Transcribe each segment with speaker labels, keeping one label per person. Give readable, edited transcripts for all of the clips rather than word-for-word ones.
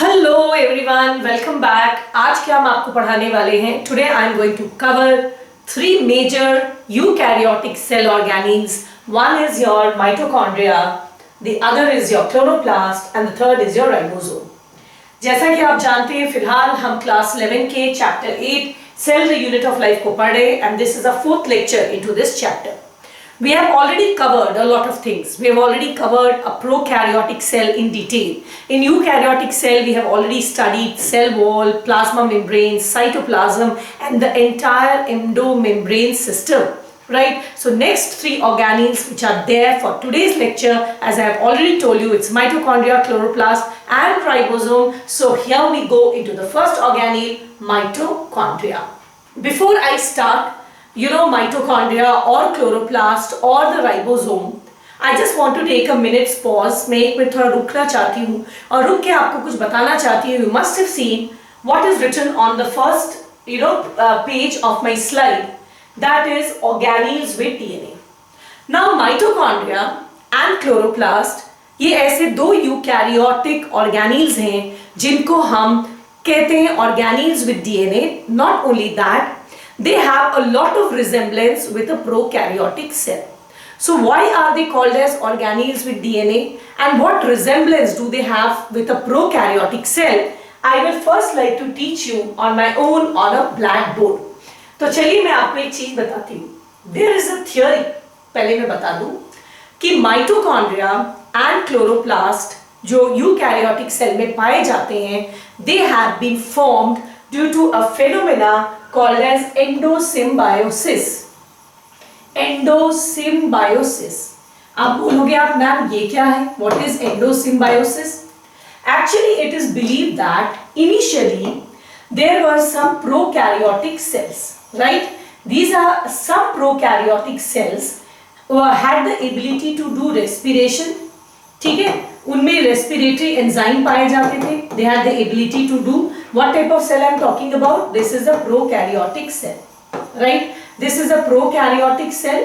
Speaker 1: Hello everyone, welcome back. आज क्या हम आपको पढ़ाने वाले हैं? Today I am going to cover three major eukaryotic cell organelles. One is your mitochondria, the other is your chloroplast and the third is your ribosome. जैसा कि आप जानते हैं, फिलहाल हम क्लास 11 के chapter 8 cell the unit of life को पढ़े and this is a fourth lecture into this chapter. We have already covered a lot of things. We have already covered a prokaryotic cell in detail. In eukaryotic cell, we have already studied cell wall, plasma membrane, cytoplasm, and the entire endomembrane system. Right? So next three organelles which are there for today's lecture, as I have already told you, it's mitochondria, chloroplast, and ribosome. So here we go into the first organelle, mitochondria. Before I start, mitochondria or chloroplast or the ribosome, I just want to take a minute's pause. मैं एक minute थोड़ा रुकना चाहती हूँ और रुक के आपको कुछ बताना चाहती हूँ. You must have seen what is written on the first page of my slide, that is organelles with DNA. Now mitochondria and chloroplast, ये ऐसे दो यूकैरियोटिक ऑर्गेनील्स हैं जिनको हम कहते हैं organelles with DNA. Not only that, they have a lot of resemblance with a prokaryotic cell. So why are they called as organelles with DNA and what resemblance do they have with a prokaryotic cell? I will first like to teach you on my own on a blackboard. तो चलिए मैं आपको एक चीज बताती हूँ. There is a theory, पहले मैं बता दूँ कि माइटोकॉन्ड्रिया एंड क्लोरोप्लास्ट जो यूकैरियोटिक सेल में पाए जाते हैं, they have been formed due to a phenomena called as endosymbiosis. Endosymbiosis. आप बोलोगे आप मैम ये क्या है? What is endosymbiosis? Actually, it is believed that initially there were some prokaryotic cells, right? These are some prokaryotic cells who had the ability to do respiration. ठीक है, उनमें respiratory enzyme पाए जाते थे. They had the ability to do what type of cell I am talking about? This is a prokaryotic cell, right? This is a prokaryotic cell.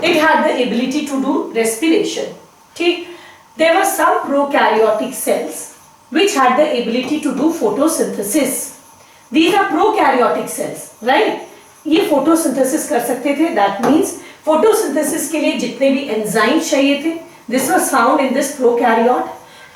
Speaker 1: It had the ability to do respiration. ठीक, there were some prokaryotic cells which had the ability to do photosynthesis. These are prokaryotic cells, right? ये photosynthesis कर सकते थे. That means photosynthesis के लिए जितने भी enzymes चाहिए थे, this was found in this prokaryote,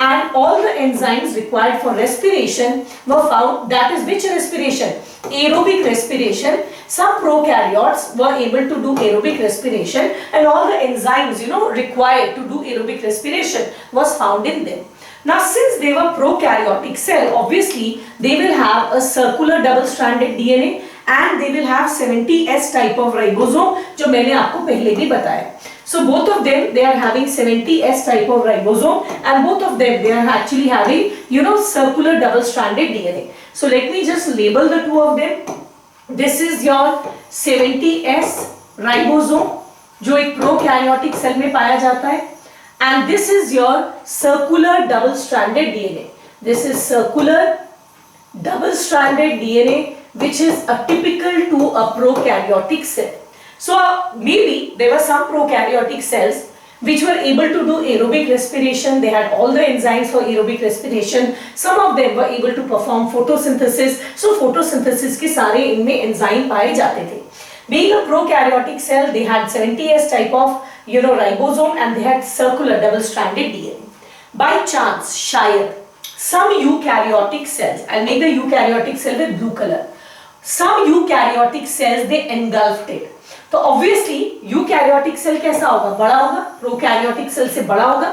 Speaker 1: and all the enzymes required for respiration were found. That is which respiration? Aerobic respiration. Some prokaryotes were able to do aerobic respiration, and all the enzymes required to do aerobic respiration was found in them. Now since they were prokaryotic cell, obviously they will have a circular double-stranded DNA and they will have 70S type of ribosome, जो मैंने आपको पहले भी बताया. So both of them, they are having 70S type of ribosome, and both of them, they are actually having circular double-stranded DNA. So let me just label the two of them. This is your 70S ribosome, जो एक prokaryotic cell में पाया जाता है, and this is your circular double-stranded DNA. This is circular double-stranded DNA, which is atypical to a prokaryotic cell. So maybe there were some prokaryotic cells which were able to do aerobic respiration. They had all the enzymes for aerobic respiration. Some of them were able to perform photosynthesis. So photosynthesis के सारे इनमें enzyme पाए जाते थे. Being a prokaryotic cell, they had 70S type of ribosome, and they had circular double-stranded DNA. By chance, शायद some eukaryotic cells, I'll make the eukaryotic cell with blue color. Some eukaryotic cells, they engulfed it. तो obviously eukaryotic cell कैसा होगा? बड़ा होगा, prokaryotic cell से बड़ा होगा,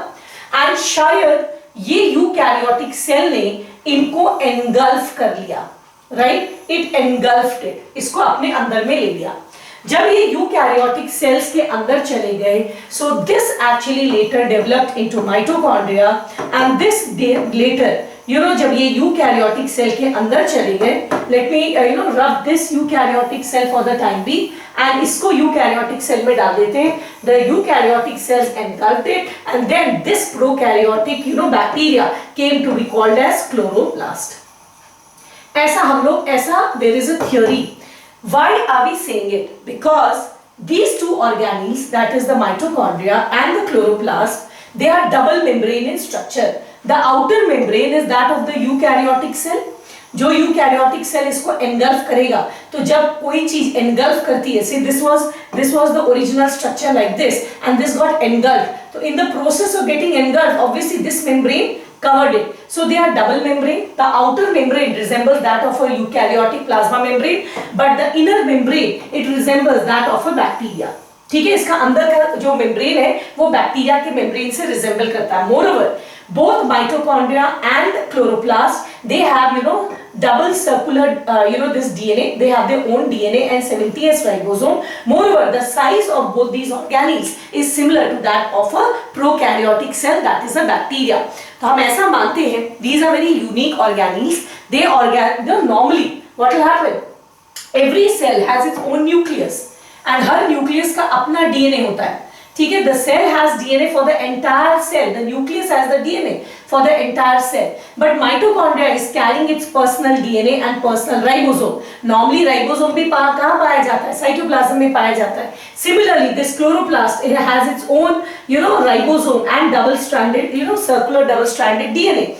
Speaker 1: and शायद ये यूकैरियोटिक सेल ने इनको एनगल्फ कर लिया, राइट? इट एनगल्फ्ड इट, इसको अपने अंदर में ले लिया. जब ये यूकैरियोटिक सेल्स के अंदर चले गए, so this actually later developed into mitochondria, and this later जब ये यूकैरियोटिक सेल के अंदर चले गए, let me rub this eukaryotic cell for the time be, एंड इसको यूकैरियोटिक सेल में डाल देते हैं. The eukaryotic cells engulfed it, and then this prokaryotic bacteria came to be called as chloroplast. there is a theory. Why are we saying it? Because these two organelles, that is the mitochondria and the chloroplast, they are double membrane in structure. The outer membrane is that of the eukaryotic cell. जो eukaryotic cell इसको engulf करेगा, तो जब कोई चीज engulf करती है, see this was the original structure like this and this got engulfed, so in the process of getting engulfed obviously this membrane covered it, so they are double membrane. The outer membrane resembles that of a eukaryotic plasma membrane, but the inner membrane it resembles that of a bacteria. ठीक है, इसका अंदर का जो membrane है वो bacteria के membrane से रिजेंबल करता है. Moreover both mitochondria and chloroplast they have double circular this DNA, they have their own DNA and 70S ribosome. Moreover, the size of both these organelles is similar to that of a prokaryotic cell, that is a bacteria. तो हम ऐसा मानते हैं these are very unique organelles. They normally what will happen, every cell has its own nucleus and her nucleus का अपना DNA होता है. ठीक है, the cell has DNA for the entire cell, the nucleus has the DNA for the entire cell, but mitochondria is carrying its personal DNA and personal ribosome. Normally ribosome भी कहाँ पाया जाता है, cytoplasm में पाया जाता है. Similarly, this chloroplast it has its own ribosome and double-stranded circular double-stranded DNA.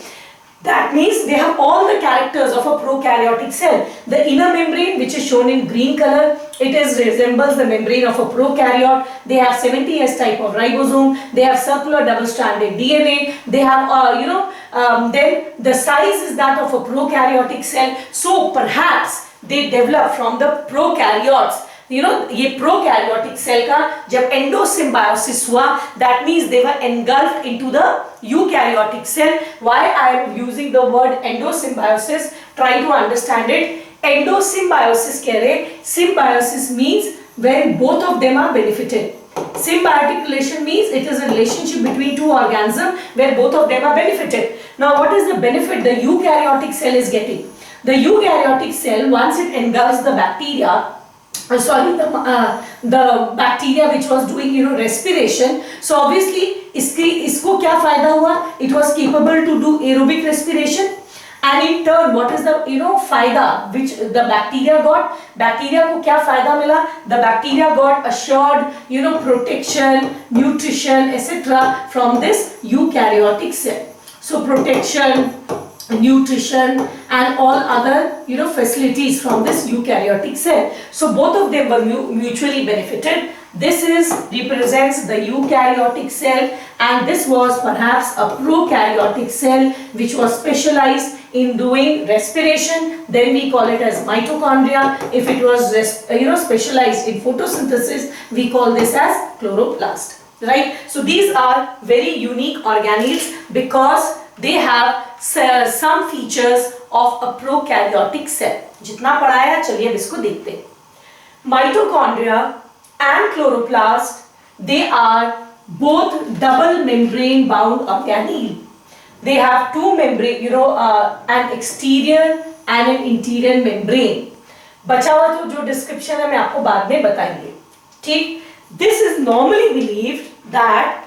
Speaker 1: That means they have all the characters of a prokaryotic cell. The inner membrane, which is shown in green color, it resembles the membrane of a prokaryote. They have 70S type of ribosome. They have circular double-stranded DNA. They have then the size is that of a prokaryotic cell. So perhaps they develop from the prokaryotes. ये prokaryotic cell का जब endosymbiosis हुआ, that means they were engulfed into the eukaryotic cell. Why I am using the word endosymbiosis? Try to understand it. Endosymbiosis कह रहे, symbiosis means when both of them are benefited. Symbiotic relation means it is a relationship between two organisms where both of them are benefited. Now what is the benefit the eukaryotic cell is getting? The eukaryotic cell, once it engulfs the bacteria, the bacteria which was doing respiration, so obviously इसको क्या फायदा हुआ? It was capable to do aerobic respiration, and in turn what is the फायदा which the bacteria got? Bacteria को क्या फायदा मिला? The bacteria got assured protection, nutrition, etc. from this eukaryotic cell. So protection, nutrition and all other facilities from this eukaryotic cell. So both of them were mutually benefited. This represents the eukaryotic cell, and this was perhaps a prokaryotic cell which was specialized in doing respiration. Then we call it as mitochondria. If it was specialized in photosynthesis, we call this as chloroplast. Right? So these are very unique organelles because they have some features of a prokaryotic cell. जितना पढ़ाया चलिए अब इसको देखते हैं. Mitochondria and chloroplast, they are both double membrane bound organelle. They have two membrane, an exterior and an interior membrane. बचा हुआ तो जो description है मैं आपको बाद में बताएंगे. ठीक? This is normally believed that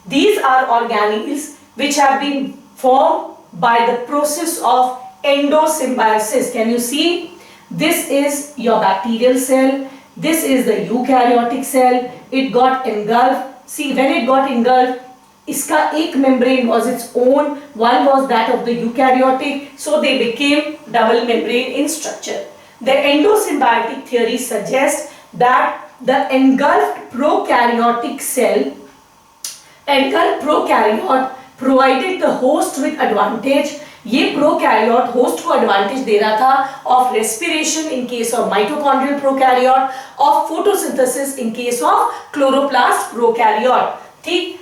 Speaker 1: these are organelles which have been formed by the process of endosymbiosis. Can you see? This is your bacterial cell. This is the eukaryotic cell. It got engulfed. See, when it got engulfed, इसका एक membrane was its own. One was that of the eukaryotic. So they became double membrane in structure. The endosymbiotic theory suggests that the engulfed prokaryotic cell, engulfed prokaryote provided the host with advantage. ये prokaryote host को advantage दे रहा था of respiration in case of mitochondrial prokaryote, of photosynthesis in case of chloroplast prokaryote. ठीक?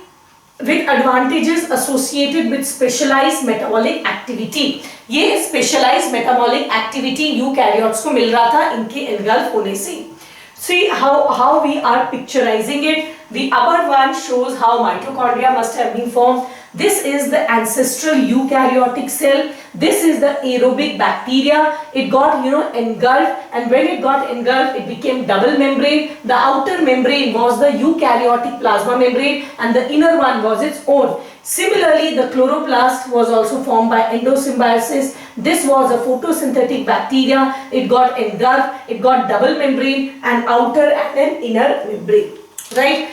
Speaker 1: With advantages associated with specialized metabolic activity. ये specialized metabolic activity eukaryotes को मिल रहा था इनके engulf होने से. See how we are picturizing it. The upper one shows how mitochondria must have been formed. This is the ancestral eukaryotic cell. This is the aerobic bacteria. It got engulfed, and when it got engulfed, it became double membrane. The outer membrane was the eukaryotic plasma membrane, and the inner one was its own. Similarly, the chloroplast was also formed by endosymbiosis. This was a photosynthetic bacteria. It got engulfed, it got double membrane, an outer and an inner membrane. Right?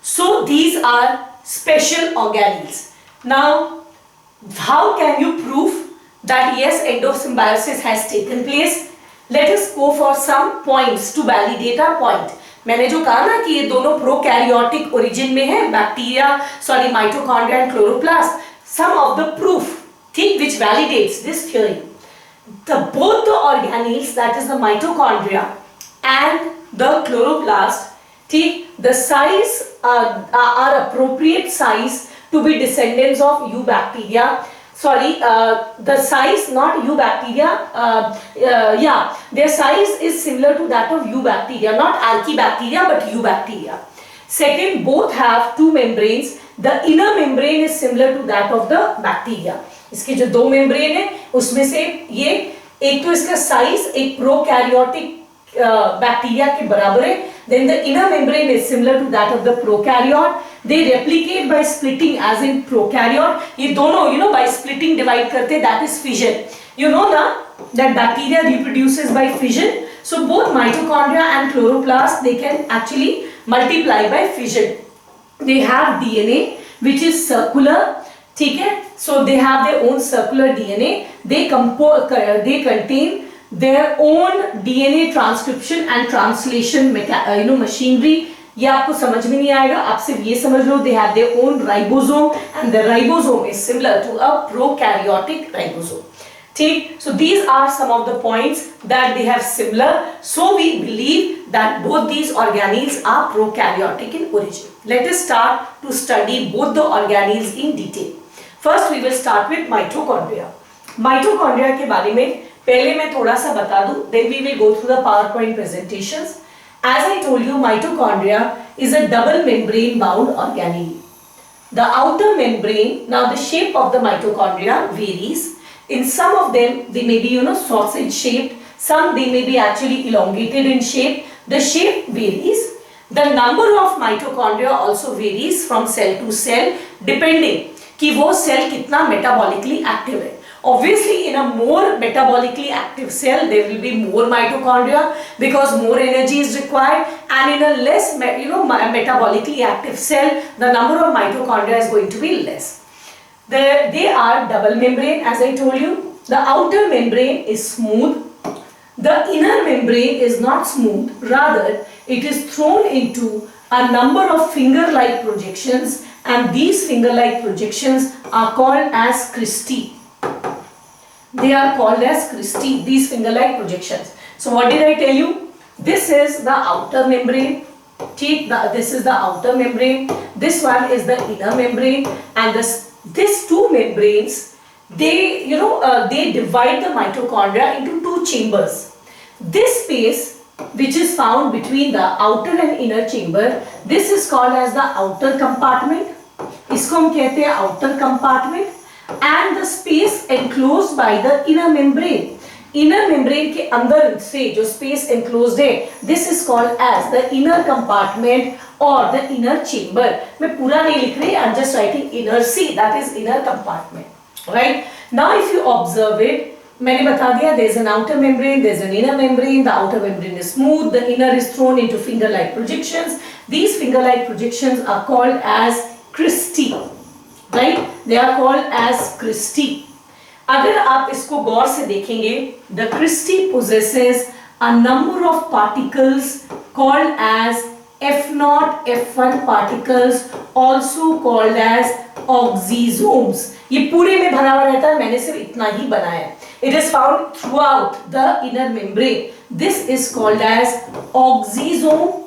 Speaker 1: So these are special organelles. Now, How can you prove that yes, endosymbiosis has taken place? Let us go for some points to validate our point. मैंने जो कहा ना कि ये दोनों prokaryotic origin में है, bacteria mitochondria and chloroplast. Some of the proof, ठीक, which validates this theory. Both the organelles, that is the mitochondria and the chloroplast, ठीक, the size are appropriate size to be descendants of eubacteria. The size, not eubacteria, their size is similar to that of eubacteria, not archaebacteria but eubacteria. Second, both have two membranes. The inner membrane is similar to that of the bacteria. इसके जो दो membrane है उसमें से ये एक तो इसका size एक prokaryotic bacteria के बराबर है. Then the inner membrane is similar to that of the prokaryote. They replicate by splitting as in prokaryote. ये दोनों by splitting divide करते, that is fission. ना that bacteria reproduces by fission. So both mitochondria and chloroplast, they can actually multiply by fission. They have DNA which is circular, ठीक है? So they have their own circular DNA. They contain their own DNA transcription and translation machinery. ये आपको समझ में नहीं आएगा, आप सिर्फ ये समझ लो, they have their own ribosome and the ribosome is similar to a prokaryotic ribosome. ठीक, so these are some of the points that they have similar. So we believe that both these organelles are prokaryotic in origin. Let us start to study both the organelles in detail. First we will start with mitochondria. Mitochondria के बारे में पहले मैं थोड़ा सा बता दूं, then we will go through the PowerPoint presentations. As I told you, mitochondria is a double membrane bound organelle. The outer membrane, now the shape of the mitochondria varies. In some of them, they may be sausage shaped. Some they may be actually elongated in shape. The shape varies. The number of mitochondria also varies from cell to cell, depending कि वो cell कितना metabolically active है. Obviously, in a more metabolically active cell, there will be more mitochondria because more energy is required, and in a less metabolically active cell, the number of mitochondria is going to be less. They are double membrane, as I told you. The outer membrane is smooth. The inner membrane is not smooth. Rather, it is thrown into a number of finger-like projections, and these finger-like projections are called as cristae. They are called as cristae, these finger-like projections. So what did I tell you? This is the outer membrane. This is the outer membrane. This one is the inner membrane, and these two membranes, they divide the mitochondria into two chambers. This space which is found between the outer and inner chamber, this is called as the outer compartment. इसको हम कहते हैं outer compartment. And the space enclosed by the inner membrane. Inner membrane के अंदर से जो space enclosed है, this is called as the inner compartment or the inner chamber. मैं पूरा नहीं लिख रही, I'm just writing inner C, that is inner compartment. Right? Now if you observe it, मैंने बता दिया, there is an outer membrane, there is an inner membrane. The outer membrane is smooth, the inner is thrown into finger-like projections. These finger-like projections are called as cristae. Right? They are called as cristae. अगर आप इसको गौर से देखेंगे, the cristae possesses a number of particles called as F0, F1 particles, also called as oxysomes. ये पूरे में भरा हुआ रहता है, मैंने सिर्फ इतना ही बनाया है. It is found throughout the inner membrane. This is called as oxysome,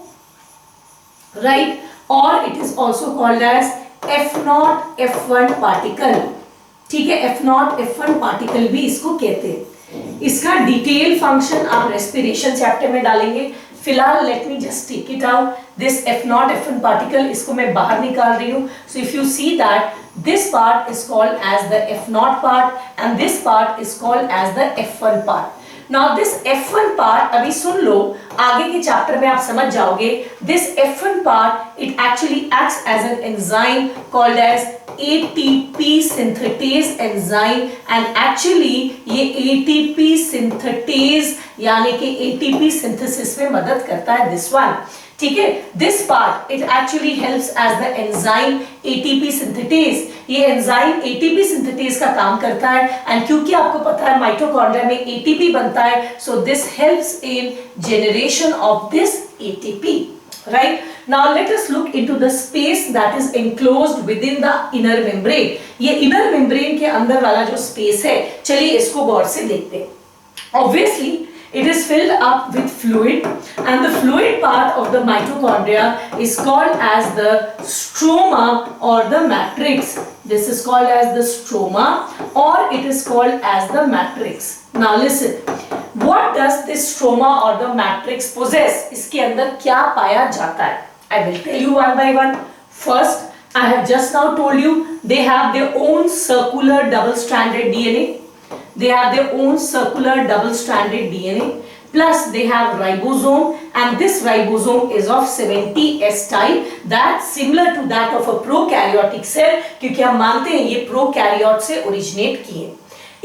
Speaker 1: right? Or it is also called as F0, F1 particle. ठीक है, F0, F1 particle भी इसको कहते हैं. इसका डिटेल फंक्शन आप रेस्पिरेशन चैप्टर में डालेंगे. फिलहाल let me just take it out. This F0, F1 particle, इसको मैं बाहर निकाल रही हूँ. So if you see that this part is called as the F0 part and this part is called as the F1 part. Now this F1 part, अभी सुन लो, आगे के chapter में आप समझ जाओगे. This F1 part, it actually acts as an enzyme called as ATP synthetase enzyme, and actually ये ATP synthetase यानी कि ATP synthesis में मदद करता है. This one, ठीक है, this part it actually helps as the enzyme ATP synthetase, ये एंजाइम एटीपी सिंथेटेज का काम करता है, एंड क्योंकि आपको पता है माइटोकॉन्ड्रिया में एटीपी बनता है, so this helps in generation of this ATP, right? Now let us look into the space that is enclosed within the inner membrane. ये inner membrane के अंदर वाला जो space है, चलिए इसको गौर से देखते हैं। Obviously, it is filled up with fluid, and the fluid part of the mitochondria is called as the stroma or the matrix. This is called as the stroma, or it is called as the matrix. Now listen, what does this stroma or the matrix possess? इसके अंदर क्या पाया जाता है? I will tell you one by one. First, I have just now told you they have their own circular double-stranded DNA. They have their own circular double-stranded DNA. Plus, they have ribosome, and this ribosome is of 70S type. That's similar to that of a prokaryotic cell, क्योंकि हम मानते हैं ये prokaryote से originate किए।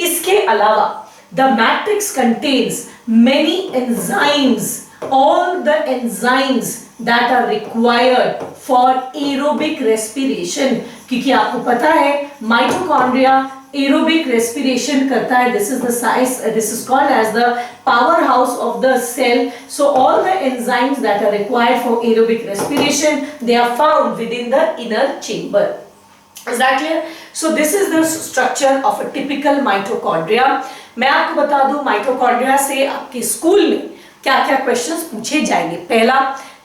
Speaker 1: इसके अलावा the matrix contains many enzymes, all the enzymes that are required for aerobic respiration, क्योंकि आपको पता है माइटोकॉन्ड्रिया aerobic respiration करता है, this is the size, this is called as the powerhouse of the cell. So all the enzymes that are required for aerobic respiration, they are found within the inner chamber. Is that clear? So this is the structure of a typical mitochondria. मैं आपको बता दूं mitochondria से आपके school में क्या क्या questions पूछे जाएंगे। पहला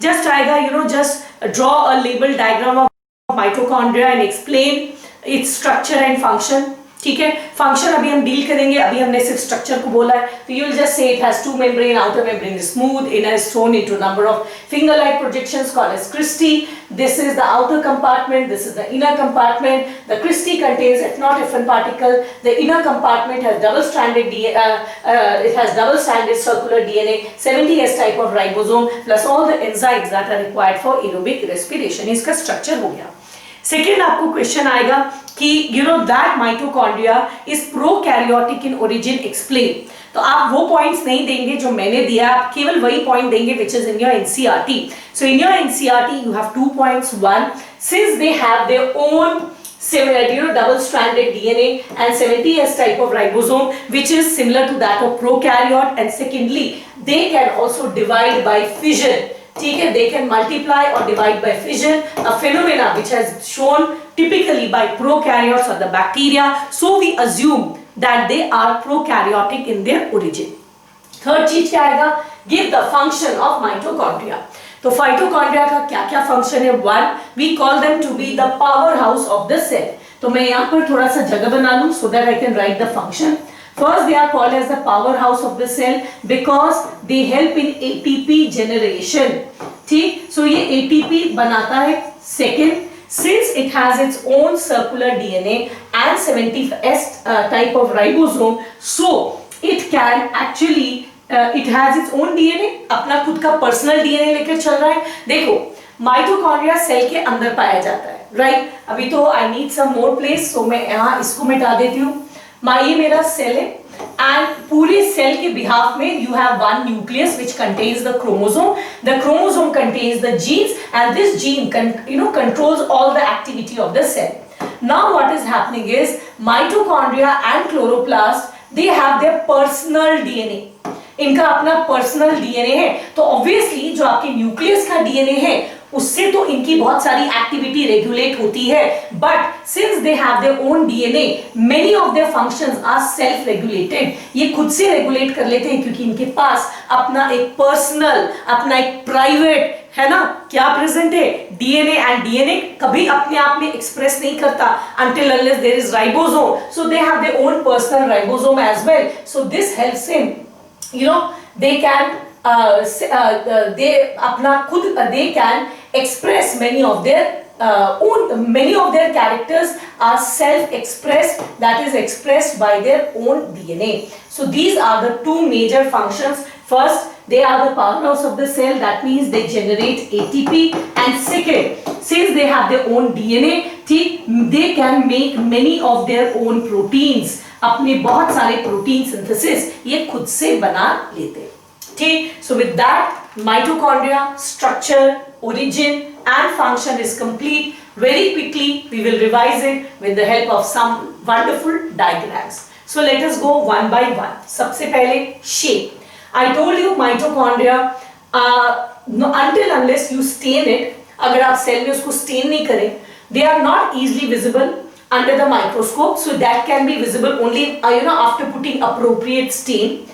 Speaker 1: जस्ट आएगा, just draw a label diagram of mitochondria and explain its structure and function. ठीक है, फंक्शन अभी हम डील करेंगे, अभी हमने सिर्फ स्ट्रक्चर को बोला है, तो you will just say it has two membrane, outer membrane is smooth, inner is thrown into number of finger like projections called as cristae. This is the outer compartment, this is the inner compartment. The cristae contains epinephrine particle. The inner compartment has double-stranded it has double-stranded circular DNA, 70S type of ribosome, plus all the enzymes that are required for aerobic respiration. इसका structure हो गया। Second आपको question आएगा कि that mitochondria is prokaryotic in origin, explain. तो आप वो points नहीं देंगे जो मैंने दिया, आप केवल वही पॉइंट देंगे which is in your NCERT. So in your NCERT you have 2 points. One, since they have their own double-stranded DNA and 70S type of ribosome, which is similar to that of prokaryote, and secondly, they can also divide by fission. ठीक है, they can multiply or divide by fission, a phenomena which has shown typically by prokaryotes or the bacteria. So we assume that they are prokaryotic in their origin. Third चीज क्या आएगा, give the function of mitochondria. तो mitochondria का क्या क्या function है? One, we call them to be the powerhouse of the cell. तो मैं यहाँ पर थोड़ा सा जगह बना लूं so that I can write the function. First, they are called as the powerhouse of the cell because they help in ATP generation. ठीक, so ये ATP बनाता है. Second, since it has its own circular DNA and 70S type of ribosome, so it can actually it has its own DNA, अपना खुद का personal DNA लेकर चल रहा है. देखो, माइटोकॉन्ड्रिया सेल के अंदर पाया जाता है, राइट? अभी तो I need some more place, सो मैं यहाँ इसको मिटा देती हूँ. ये मेरा सेल है एंड पूरे सेल के बिहाफ में you have one nucleus which contains the chromosome. The chromosome contains the genes and this gene controls all the activity of the cell. Now what is happening is mitochondria and chloroplast, they have their personal DNA. इनका अपना personal DNA है. तो obviously जो आपके nucleus का DNA है उससे तो इनकी बहुत सारी एक्टिविटी रेगुलेट होती है, but since they have their own DNA, many of their functions are self regulated. ये खुद से रेगुलेट कर लेते हैं क्योंकि इनके पास अपना एक पर्सनल, अपना एक प्राइवेट, है ना, क्या प्रेजेंट है, डीएनए. एंड डीएनए कभी अपने आप में एक्सप्रेस नहीं करता until unless there is ribosome. So they have their own personal ribosome as well. So this helps him, they can they अपना खुद they can express many of their characters are self-expressed, that is expressed by their own DNA. So these are the two major functions. First, they are the powerhouse of the cell, that means they generate ATP, and second, since they have their own DNA, they can make many of their own proteins. अपने बहुत सारे protein synthesis ये खुद से बना लेते हैं. ठीक, so with that mitochondria structure, origin and function is complete. Very quickly we will revise it with the help of some wonderful diagrams. So let us go one by one. सबसे पहले shape. I told you mitochondria until unless you stain it, अगर आप cell में उसको stain नहीं करें, they are not easily visible under the microscope. So that can be visible only after putting appropriate stain.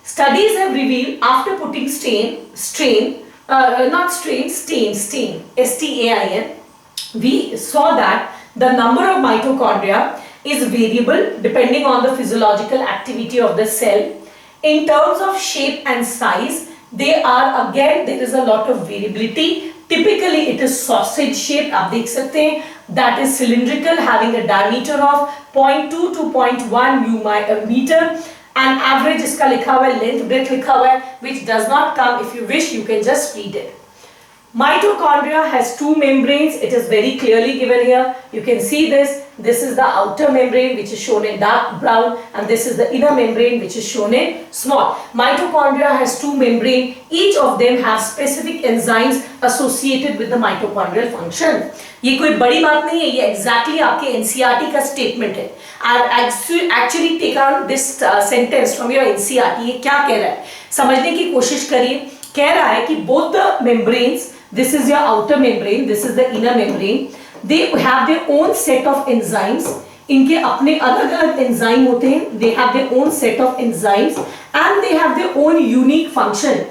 Speaker 1: Studies have revealed after putting stain, S-T-A-I-N, we saw that the number of mitochondria is variable depending on the physiological activity of the cell. In terms of shape and size, they are, again, there is a lot of variability. Typically, it is sausage shaped, आप देख सकते हैं, that is cylindrical, having a diameter of 0.2 to 0.1 meter. And average इसका लिखा हुआ है, length breadth लिखा हुआ है, which does not come. If you wish, you can just read it. Mitochondria has two membranes. It is very clearly given here. You can see this. This is the outer membrane, which is shown in dark brown, and this is the inner membrane, which is shown in small. Mitochondria has two membranes. Each of them have specific enzymes associated with the mitochondrial function. ये कोई बड़ी बात नहीं है, ये exactly आपके NCERT का statement है. Actually take out this sentence from your NCERT. ये क्या कह रहा है? समझने की कोशिश करिए. कह रहा है कि both the membranes, this is your outer membrane, this is the inner membrane, they have their own set of enzymes. इनके अपने अलग अलग enzyme होते हैं. They have their own set of enzymes and they have their own unique function.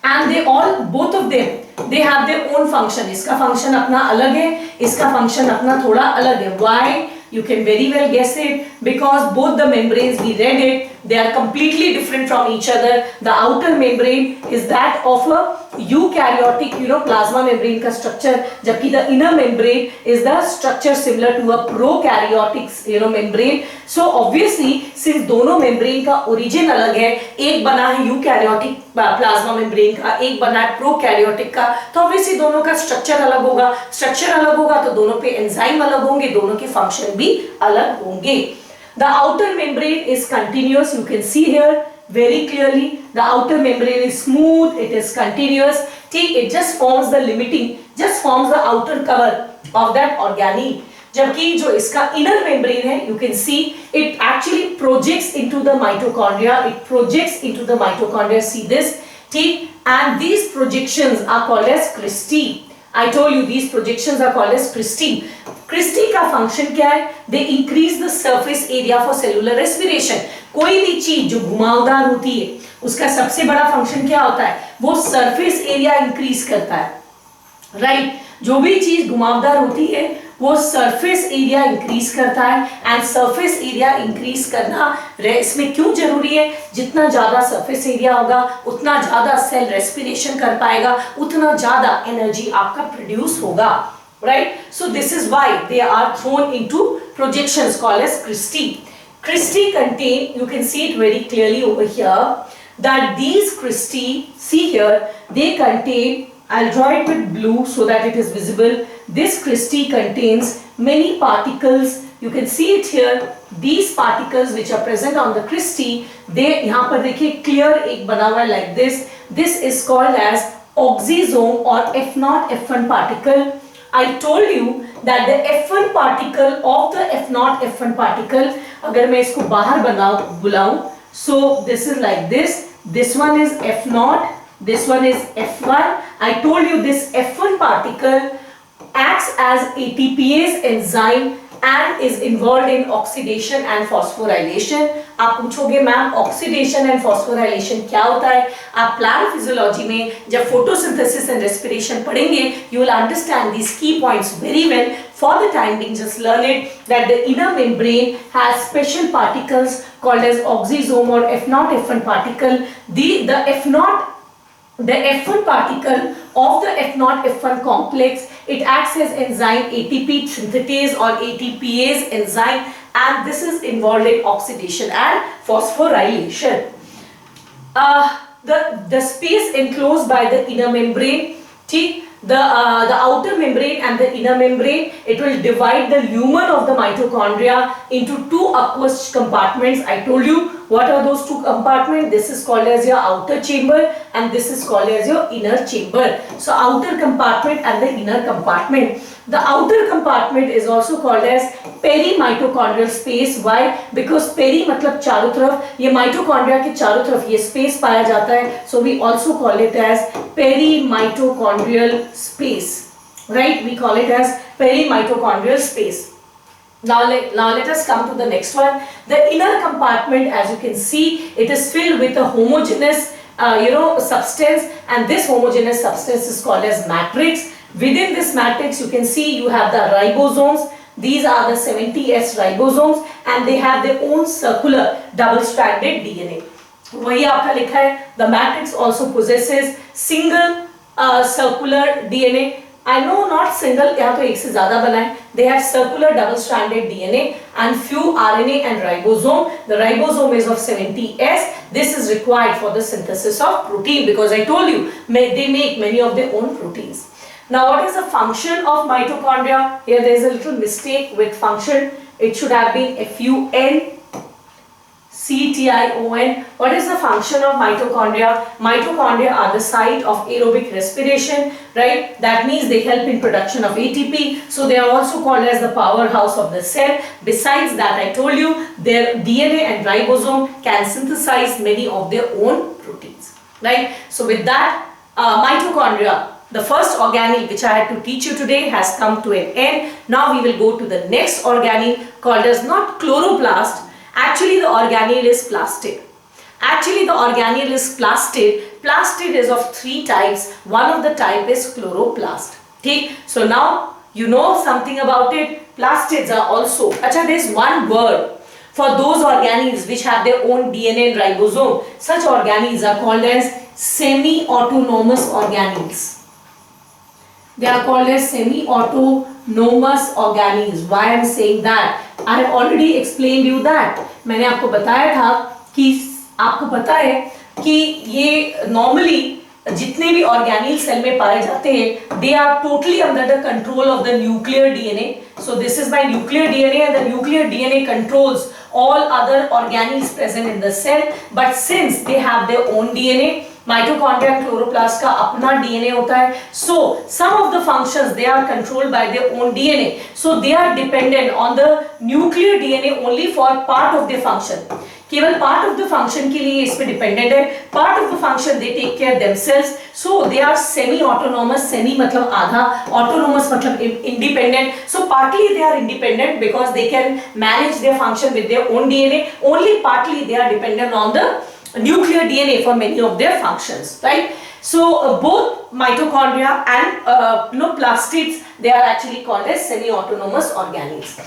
Speaker 1: And they all, both of them, they have their own function. इसका function अपना अलग है, इसका function अपना थोड़ा अलग है. Why? You can very well guess it, because both the membranes, we read it, they are completely different from each other. The outer membrane is that of a eukaryotic, plasma membrane का structure, जबकि the inner membrane is the structure similar to a prokaryotic, membrane. So obviously, since दोनों membrane का origin अलग है, एक बना है eukaryotic plasma membrane का, एक बना है prokaryotic का, तो obviously दोनों का structure अलग होगा. Structure अलग होगा तो दोनों पे enzyme अलग होंगे, दोनों के function भी अलग होंगे. The outer membrane is continuous. You can see here very clearly. The outer membrane is smooth. It is continuous. It just forms the limiting, just forms the outer cover of that organelle. जबकि जो इसका inner membrane है, you can see it actually projects into the mitochondria. It projects into the mitochondria. See this, and these projections are called as cristae. I told you these projections are called as cristae. Cristae का function क्या है? They increase the surface area for cellular respiration. कोई भी चीज जो घुमावदार होती है, उसका सबसे बड़ा function क्या होता है? वो surface area increase करता है, right? जो भी चीज घुमावदार होती है, वो surface area increase करता है, and surface area increase करना इसमें क्यों जरूरी है? जितना ज्यादा surface area होगा, उतना ज्यादा cell respiration कर पाएगा, उतना ज्यादा energy आपका produce होगा. Right? So this is why they are thrown into projections called as cristae. Cristae contain, you can see it very clearly over here, that these cristae, see here, they contain, I'll draw it with blue so that it is visible. This cristae contains many particles. You can see it here. These particles which are present on the cristae, they यहाँ पर देखिए clear एक बना हुआ है like this. This is called as oxysome or F0 F1 particle. I told you that the F1 particle of the F0 F1 particle, अगर मैं इसको बाहर बुलाऊं, so this is like this. This one is F0, this one is F1. I told you this F1 particle acts as ATPase enzyme and is involved in oxidation and phosphorylation. आप पूछोगे ma'am oxidation and phosphorylation क्या होता है? आप plant physiology में जब photosynthesis and respiration पढ़ेंगे, you will understand these key points very well. For the time being, just learn it that the inner membrane has special particles called as oxysome or F0 F1 particle. The F1 particle of the F0 F1 complex, it acts as enzyme ATP synthetase or ATPase enzyme, and this is involved in oxidation and phosphorylation. The space enclosed by the inner membrane, the outer membrane and the inner membrane, it will divide the lumen of the mitochondria into two aqueous compartments. I told you What are those two compartments? This is called as your outer chamber and this is called as your inner chamber. So outer compartment and the inner compartment. The outer compartment is also called as perimitochondrial space. Why? Because peri मतलब चारों तरफ, ये mitochondria के चारों तरफ ये space पाया जाता है. So we also call it as perimitochondrial space. Right? We call it as perimitochondrial space. Now let us come to the next one. The inner compartment, as you can see, it is filled with a homogeneous substance, and this homogeneous substance is called as matrix. Within this matrix, you can see you have the ribosomes. These are the 70S ribosomes and they have their own circular double-stranded DNA. वही आपका लिखा है. The matrix also possesses single circular DNA. I know not single, यहाँ तो एक से ज़्यादा बना है. They have circular double-stranded DNA and few RNA and ribosome. The ribosome is of 70S. This is required for the synthesis of protein because I told you they make many of their own proteins. Now, what is the function of mitochondria? Here there is a little mistake with function. It should have been FUNCTION. What is the function of mitochondria? Mitochondria are the site of aerobic respiration, right? That means they help in production of ATP. So they are also called as the powerhouse of the cell. Besides that, I told you their DNA and ribosome can synthesize many of their own proteins, right? So with that, mitochondria, the first organelle which I had to teach you today, has come to an end. Now we will go to the next organelle called as not chloroplast. Actually the organelle is plastid. Actually the organelle is plastid. Plastid is of three types. One of the type is chloroplast. Okay? So now you know something about it. Plastids are also, there is one word for those organelles which have their own DNA and ribosome. Such organelles are called as semi-autonomous organelles. They are called as semi-autonomous organelles. Why I am saying that? I have already explained you that. मैंने आपको बताया था कि आपको पता है कि ये normally जितने भी organelle cell में पाए जाते हैं, they are totally under the control of the nuclear DNA. So this is my nuclear DNA and the nuclear DNA controls all other organelles present in the cell. But since they have their own DNA, mitochondria and chloroplast का अपना DNA होता है. So some of the functions they are controlled by their own DNA. So they are dependent on the nuclear DNA only for part of their function. केवल part of the function के लिए इस पे dependent है. Part of the function they take care themselves. So they are semi-autonomous. Semi मतलब आधा, autonomous मतलब independent. So partly they are independent because they can manage their function with their own DNA. Only partly they are dependent on the nuclear DNA for many of their functions, right? So both mitochondria and plastids, they are actually called as semi-autonomous organelles.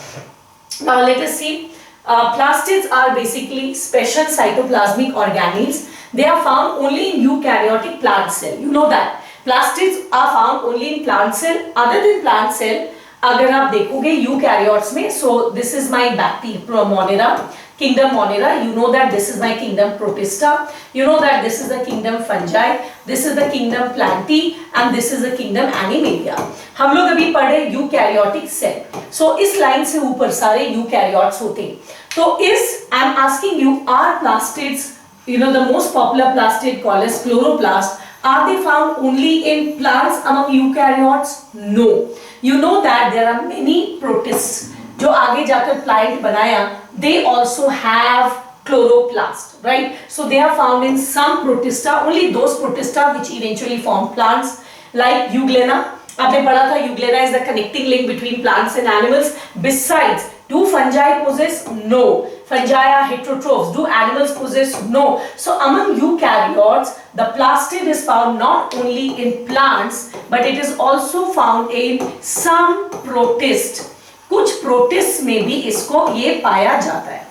Speaker 1: Now let us see. Plastids are basically special cytoplasmic organelles. They are found only in eukaryotic plant cell. You know that. Plastids are found only in plant cell. Other than plant cell, अगर आप देखोगे eukaryotes में, so this is my bacteria Monera, kingdom Monera. You know that this is my kingdom Protista. You know that this is the kingdom Fungi. This is the kingdom Plantae and this is the kingdom Animalia. हम लोग अभी पढ़े eukaryotic cell. So इस line से ऊपर सारे eukaryotes होते हैं. तो इस I am asking you, are plastids, the most popular plastid called as chloroplast, are they found only in plants among eukaryotes? No. You know that there are many protists जो आगे जाकर plant बनाया, they also have chloroplast, right? So they are found in some protista, only those protista which eventually form plants, like Euglena. आपने पढ़ा था Euglena is the connecting link between plants and animals. Besides, do fungi possess? No. Fungi are heterotrophs. Do animals possess? No. So among eukaryotes, the plastid is found not only in plants, but it is also found in some protists. कुछ protists में भी इसको ये पाया जाता है.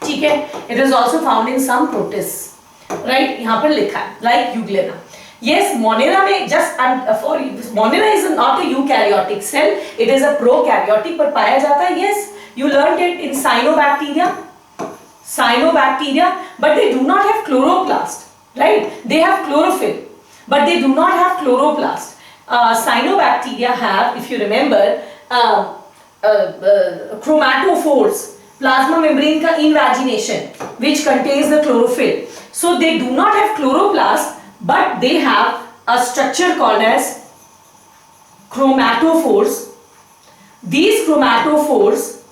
Speaker 1: ठीक है? It is also found in some protists. Right? यहाँ पर लिखा है, like Euglena. Yes, Monera में just for Monera is not a eukaryotic cell. It is a prokaryotic, पर पाया जाता है. Yes, you learned it in cyanobacteria. Cyanobacteria, but they do not have chloroplast, right? They have chlorophyll, but they do not have chloroplast. Cyanobacteria have, if you remember, chromatophores. plasma membrane का invagination which contains the chlorophyll. So they do not have chloroplast, but they have a structure called as chromatophores. These chromatophores,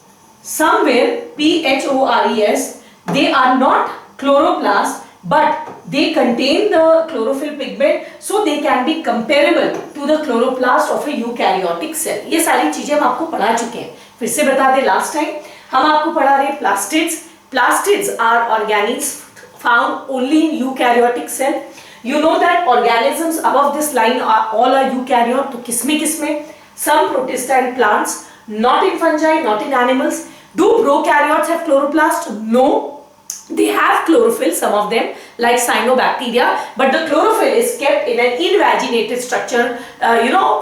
Speaker 1: somewhere PHORES, they are not chloroplast, but they contain the chlorophyll pigment, so they can be comparable to the chloroplast of a eukaryotic cell. ये सारी चीजें हम आपको पढ़ा चुके हैं. फिर से बता दें, लास्ट टाइम हम आपको पढ़ा रहे plastids. Plastids are organisms found only in eukaryotic cell. You know that organisms above this line are all are eukaryote. तो किसमें some protista and plants, not in fungi, not in animals. Do prokaryotes have chloroplast? No, they have chlorophyll, some of them, like cyanobacteria, but the chlorophyll is kept in an invaginated structure,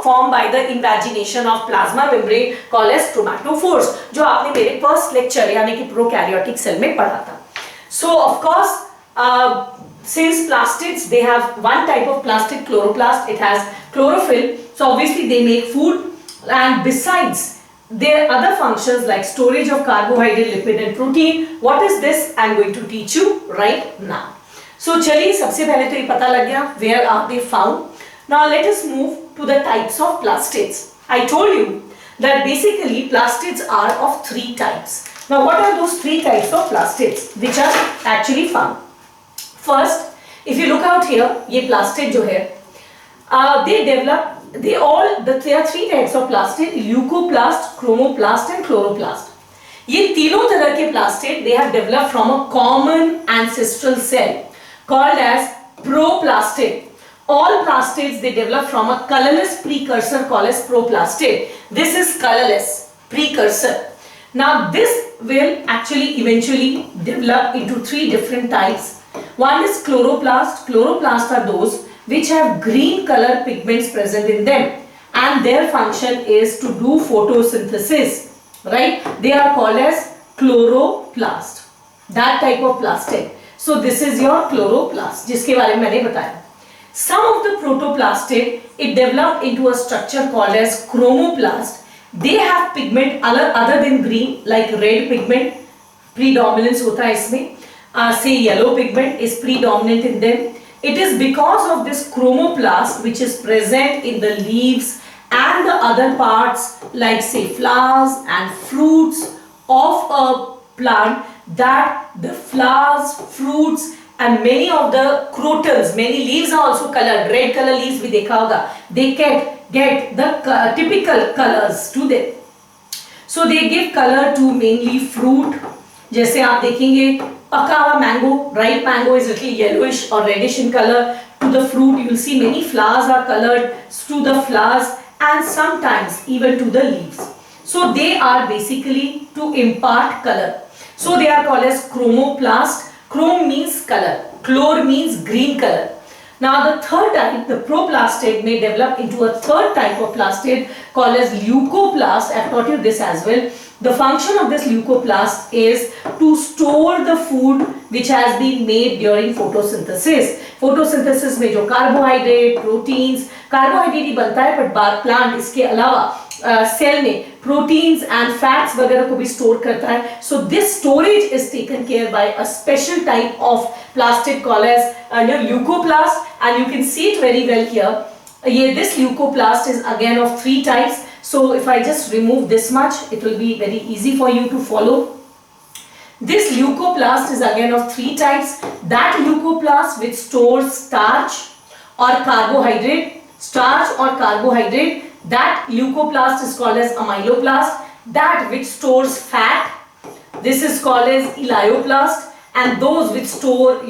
Speaker 1: formed by the invagination of plasma membrane called as chromatophores, जो आपने मेरे first lecture यानी कि prokaryotic cell में पढ़ा था. So of course, since plastids, they have one type of plastid, chloroplast, it has chlorophyll, so obviously they make food, and besides there are other functions like storage of carbohydrate, lipid and protein. What is this? I am going to teach you right now. So चलिए, सबसे पहले तो ये पता लग गया where are they found. Now let us move to the types of plastids. I told you that basically plastids are of three types. Now what are those three types of plastids which are actually found? First, if you look out here, ये plastid जो है, there are three types of plastid: leucoplast, chromoplast and chloroplast. ये तीनों तरह के plastid, they have developed from a common ancestral cell called as proplastid. All plastids, they develop from a colorless precursor called as proplastid. This is colorless precursor. Now this will actually eventually develop into three different types. One is chloroplast. Chloroplasts are those which have green color pigments present in them, and their function is to do photosynthesis, right? They are called as chloroplast, that type of plastid. So this is your chloroplast, जिसके बारे में मैंने बताया. Some of the protoplastid, it developed into a structure called as chromoplast. They have pigment other than green, like red pigment, predominance होता है इसमें. Say yellow pigment is predominant in them. It is because of this chromoplast which is present in the leaves and the other parts like say flowers and fruits of a plant that the flowers, fruits and many of the crotons, many leaves are also colored, red color leaves भी देखा होगा, they get the typical colors to them. So they give color to mainly fruit, जैसे आप देखेंगे पका हुआ mango, ripe mango is little yellowish or reddish in color. To the fruit you will see many flowers are colored to the flowers and sometimes even to the leaves. So they are basically to impart color. So they are called as chromoplast. Chrome means color, chlor means green color. Now the third type, the proplastid, may develop into a third type of plastid called as leucoplast. I have taught you this as well. The function of this leucoplast is to store the food which has been made during photosynthesis. Photosynthesis में जो carbohydrate, proteins, carbohydrate ही बनता है but plant इसके अलावा cell में proteins and fats वगैरह को भी store करता है. So this storage is taken care by a special type of plastid called as leucoplast, and you can see it very well here. This leucoplast is again of three types. So if I just remove this much, it will be very easy for you to follow. This leucoplast is again of three types. That leucoplast which stores starch or carbohydrate, that leucoplast is called as amyloplast. That which stores fat, this is called as elioplast, and those which store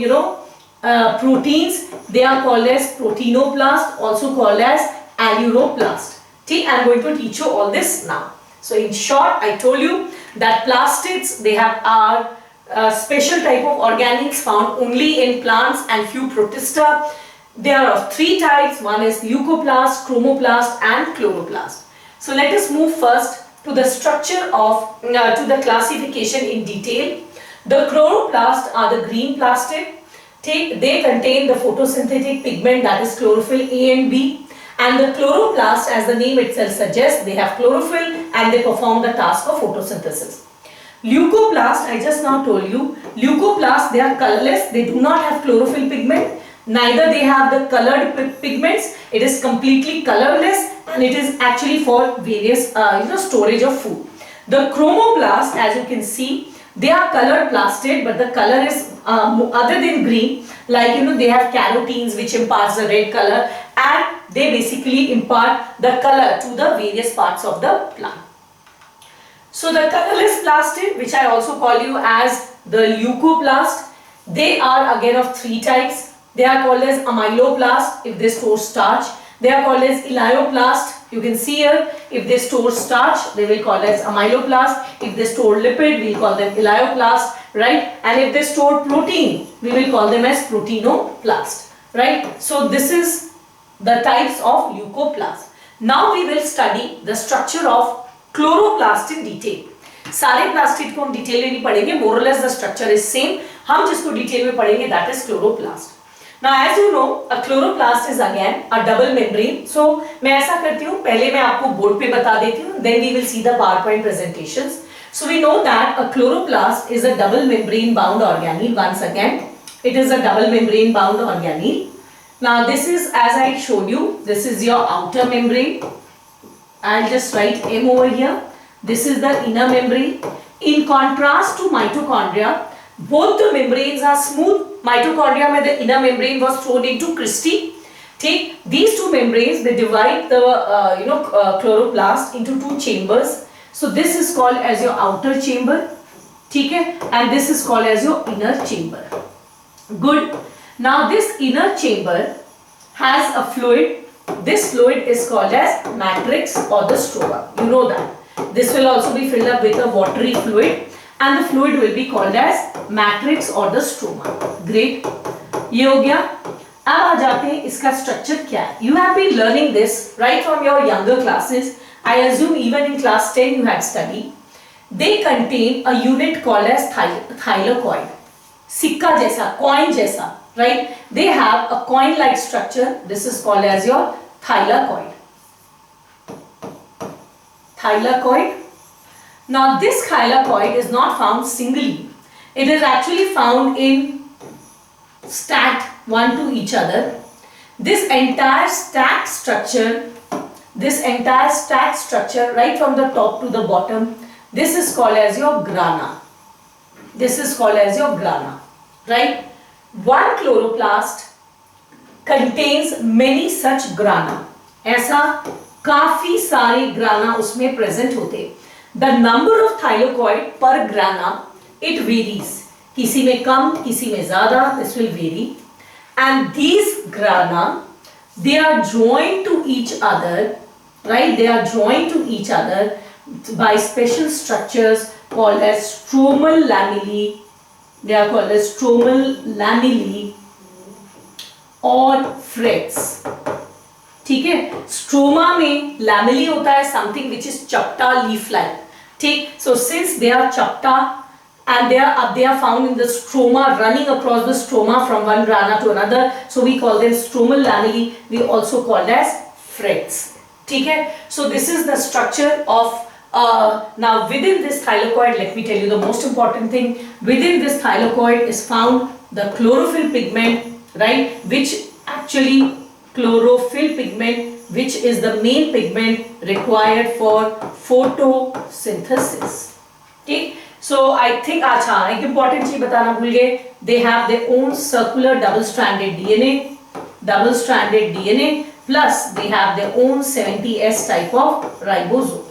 Speaker 1: proteins, they are called as proteinoplast, also called as alluroplast. I am going to teach you all this now. So in short, I told you that plastids, they have a special type of organics found only in plants and few protista. They are of three types. One is leucoplast, chromoplast and chloroplast. So let us move first to the structure of, to the classification in detail. The chloroplast are the green plastid. They contain the photosynthetic pigment, that is chlorophyll A and B. And the chloroplast, as the name itself suggests, they have chlorophyll and they perform the task of photosynthesis. Leucoplast, I just now told you, leucoplast, they are colorless, they do not have chlorophyll pigment, neither they have the colored pigments, it is completely colorless and it is actually for various storage of food. The chromoplast, as you can see, they are colored plastid, but the color is other than green, like they have carotenes which imparts the red color, and they basically impart the color to the various parts of the plant. So the colorless plastid, which I also call you as the leucoplast, they are again of three types. They are called as amyloplast if they store starch. They are called as elioplast. You can see here, if they store starch, they will call as amyloplast. If they store lipid, we will call them elioplast, right? And if they store protein, we will call them as proteinoplast, right? So this is the types of leucoplast. Now we will study the structure of chloroplast in detail. सारे plastid को हम detail में नहीं पढ़ेंगे, more or less the structure is same. हम जिसको detail में पढ़ेंगे that is chloroplast. Now as you know a chloroplast is again a double membrane. So मैं ऐसा करती हूँ, पहले मैं आपको बोर्ड पे बता देती हूँ, then we will see the PowerPoint presentations. So we know that a chloroplast is a double membrane bound organelle. Once again it is a double membrane bound organelle. Now this is, as I showed you, this is your outer membrane. I'll just write M over here. This is the inner membrane. In contrast to mitochondria, both the membranes are smooth. Mitochondria में the inner membrane was thrown into cristae. Take these two membranes, they divide the chloroplast into two chambers. So this is called as your outer chamber, ठीक है, and this is called as your inner chamber. Good. Now this inner chamber has a fluid. This fluid is called as matrix or the stroma. You know that. This will also be filled up with a watery fluid and the fluid will be called as matrix or the stroma. Great. ये हो गया. अब आ जाते हैं इसका structure क्या है. You have been learning this right from your younger classes. I assume even in class 10 you had studied. They contain a unit called as thylakoid. सिक्का जैसा, coin जैसा. Right? They have a coin-like structure. This is called as your thylakoid. Thylakoid. Now this thylakoid is not found singly. It is actually found in stacked one to each other. This entire stacked structure right from the top to the bottom, this is called as your grana. This is called as your grana. Right? One chloroplast contains many such grana. ऐसा काफी सारे grana उसमें present होते. The number of thylakoid per grana, it varies. किसी में कम, किसी में ज़्यादा, this will vary. And these grana, they are joined to each other, right? They are joined to each other by special structures called as stromal lamellae. They are called as stromal lamellae or frets. ठीक है, stroma में lamellae होता है something which is chapta leaf like. ठीक, so since they are chapta and they are found in the stroma, running across the stroma from one grana to another, so we call them stromal lamellae. We also call as frets. ठीक है, so this is the structure of now within this thylakoid, let me tell you the most important thing. Within this thylakoid is found the chlorophyll pigment, right? Which actually chlorophyll pigment, which is the main pigment required for photosynthesis. Okay, so I think अच्छा एक important चीज बताना भूल गए. They have their own circular double-stranded DNA, plus they have their own 70S type of ribosomes.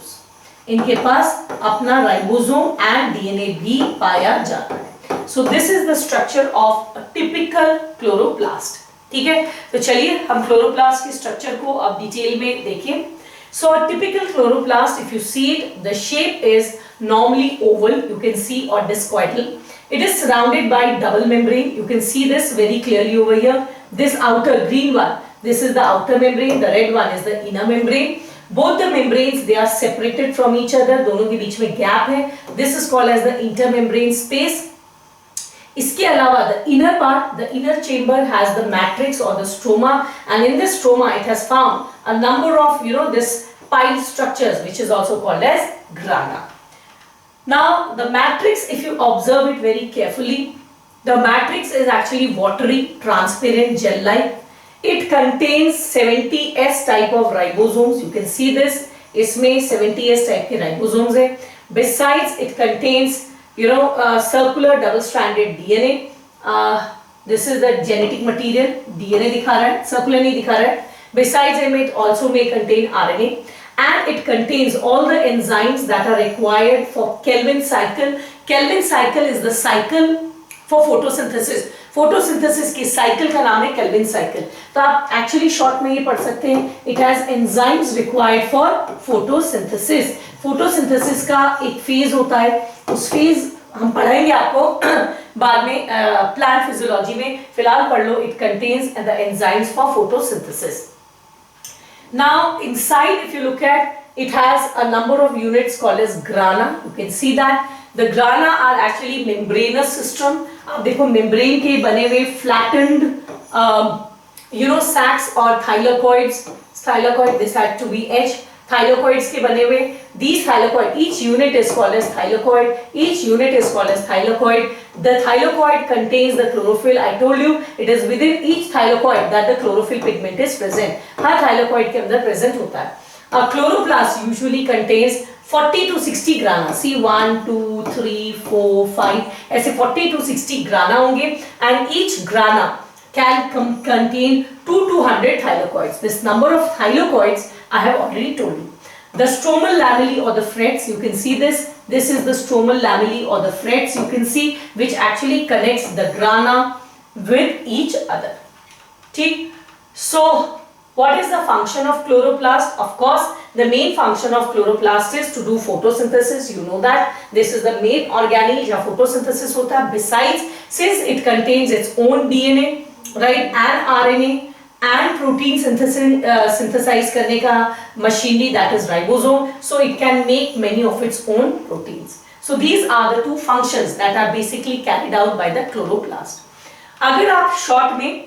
Speaker 1: इनके पास अपना ribosome and DNA भी पाया जाता है. So this is the structure of a typical chloroplast. ठीक है, तो चलिए हम क्लोरोप्लास्ट के स्ट्रक्चर को अब डिटेल में देखें. So a typical chloroplast, if you see it, the shape is normally oval, you can see, और discoidal. It is surrounded by double membrane. You can see this very clearly over here. This outer green one, this is the outer membrane. The red one is the inner membrane. Both the membranes, they are separated from each other. दोनों के बीच में gap है. This is called as the intermembrane space. इसके अलावा the inner part, the inner chamber has the matrix or the stroma, and in this stroma it has found a number of this pile structures which is also called as grana. Now the matrix, if you observe it very carefully, the matrix is actually watery, transparent, gel-like. It contains 70S type of ribosomes. You can see this. इसमें 70S type के ribosomes है. Besides, it contains, circular double-stranded DNA. This is the genetic material. DNA दिखा रहा है, circular नहीं दिखा रहा है. Besides, it also may contain RNA. And it contains all the enzymes that are required for Calvin cycle. Calvin cycle is the cycle for photosynthesis. Photosynthesis की cycle का नाम है Calvin cycle. तो आप actually short में ये पढ़ सकते हैं. It has enzymes required for photosynthesis. Photosynthesis का एक phase होता है. उस phase हम पढ़ाएंगे आपको बाद में plant physiology में. फिलहाल पढ़ लो. It contains the enzymes for photosynthesis. Now inside, if you look at, it has a number of units called as grana. You can see that the grana are actually membranous system. आप देखो membrane के बने हुए flattened sacs or thylakoids. Thylakoid, this had to be H. Thylakoids के बने हुए. These thylakoid, each unit is called as thylakoid. Each unit is called as thylakoid. The thylakoid contains the chlorophyll. I told you it is within each thylakoid that the chlorophyll pigment is present. Her thylakoid के अंदर present होता है. A chloroplast usually contains 40 to 60 grana. See 1, 2, 3, 4, 5. ऐसे 40 to 60 grana होंगे. And each grana can contain 2 to 100 thylakoids. This number of thylakoids I have already told you. The stromal lamellae or the frets, you can see this. This is the stromal lamellae or the frets, you can see, which actually connects the grana with each other. Okay? So, what is the function of chloroplast? Of course, the main function of chloroplast is to do photosynthesis. You know that. This is the main organelle जहाँ photosynthesis होता है. Besides, since it contains its own DNA, right, and RNA, and protein synthesize करने का machinery, that is ribosome, so it can make many of its own proteins. So these are the two functions that are basically carried out by the chloroplast. अगर आप short में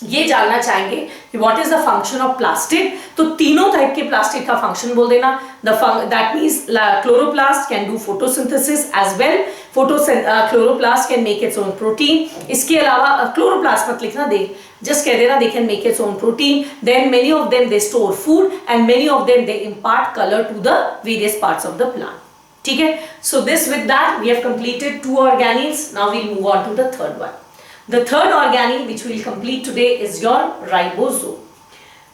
Speaker 1: ये जानना चाहेंगे कि what is the function of plastid, तो तीनों type के प्लास्टिड का फंक्शन बोल देना. That means chloroplast can do photosynthesis as well. Chloroplast can make its own protein. इसके अलावा chloroplast मत लिखना, दे just कह देना they can make its own protein. Then many of them they store food and many of them they impart color to the various parts of the plant. ठीक है? So with that we have completed 2 organelles. Now we'll move on to the third one. The third organelle which we will complete today is your ribosome.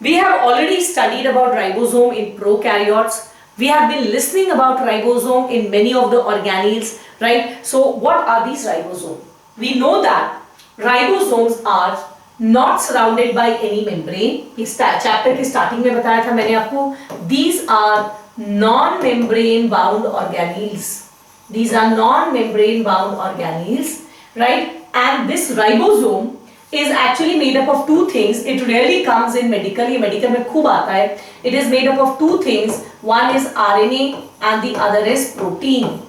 Speaker 1: We have already studied about ribosome in prokaryotes. We have been listening about ribosome in many of the organelles, right? So what are these ribosomes? We know that ribosomes are not surrounded by any membrane. इस chapter के starting में बताया था मैंने आपको. These are non-membrane bound organelles. These are non-membrane bound organelles, right? And this ribosome is actually made up of 2 things. It rarely comes in medical. ये medical में खूब आता है. It is made up of 2 things. One is RNA and the other is protein.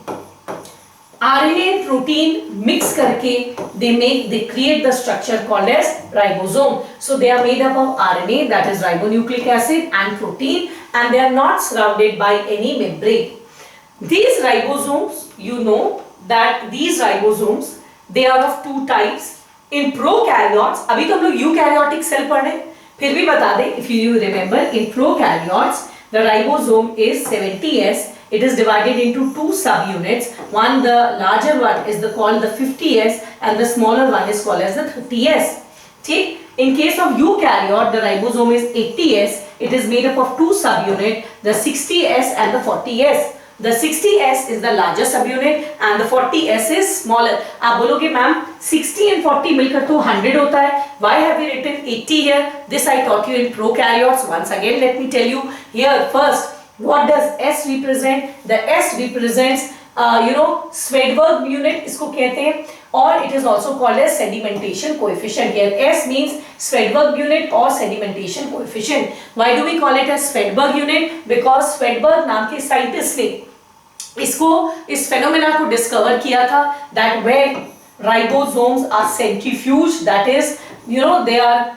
Speaker 1: RNA and protein mix करके they create the structure called as ribosome. So they are made up of RNA, that is ribonucleic acid, and protein, and they are not surrounded by any membrane. These ribosomes, you know that these ribosomes, they are of 2 types. In prokaryotes, अभी तो हम लोग eukaryotic cell पढ़ रहे हैं, फिर भी बता दें, if you remember, in prokaryotes, the ribosome is 70S. It is divided into 2 subunits. One, the larger one is called the 50S, and the smaller one is called as the 30S. ठीक? In case of eukaryote, the ribosome is 80S. It is made up of 2 subunits, the 60S and the 40S. The 60S is the larger subunit and the 40S is smaller. आप बोलोगे ma'am 60 and 40 मिलकर तो 100 होता है. Why have we written 80 here? This I taught you in prokaryotes. Once again, let me tell you here first. What does S represent? The S represents, Swedberg unit इसको कहते हैं, or it is also called as sedimentation coefficient. Here S means Swedberg unit or sedimentation coefficient. Why do we call it as Swedberg unit? Because Swedberg नाम के scientist ने इस phenomena को discover किया था, that when ribosomes are centrifuged, that is, they are